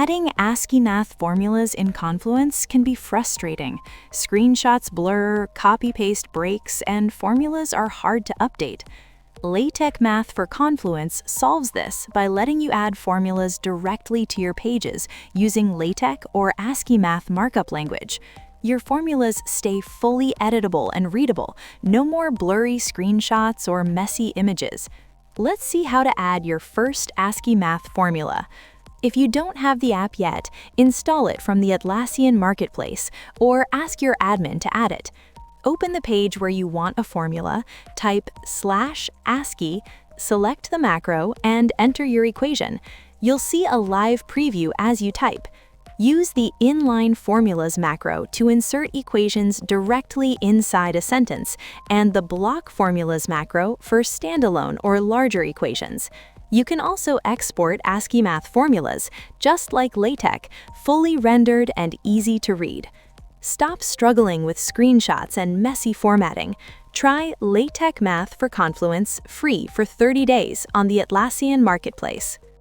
Adding AsciiMath formulas in Confluence can be frustrating. Screenshots blur, copy-paste breaks, and formulas are hard to update. LaTeX Math for Confluence solves this by letting you add formulas directly to your pages using LaTeX or AsciiMath markup language. Your formulas stay fully editable and readable, no more blurry screenshots or messy images. Let's see how to add your first AsciiMath formula. If you don't have the app yet, install it from the Atlassian Marketplace or ask your admin to add it. Open the page where you want a formula, type /ASCII, select the macro, and enter your equation. You'll see a live preview as you type. Use the inline formulas macro to insert equations directly inside a sentence, and the block formulas macro for standalone or larger equations. You can also export AsciiMath formulas, just like LaTeX, fully rendered and easy to read. Stop struggling with screenshots and messy formatting. Try LaTeX Math for Confluence free for 30 days on the Atlassian Marketplace.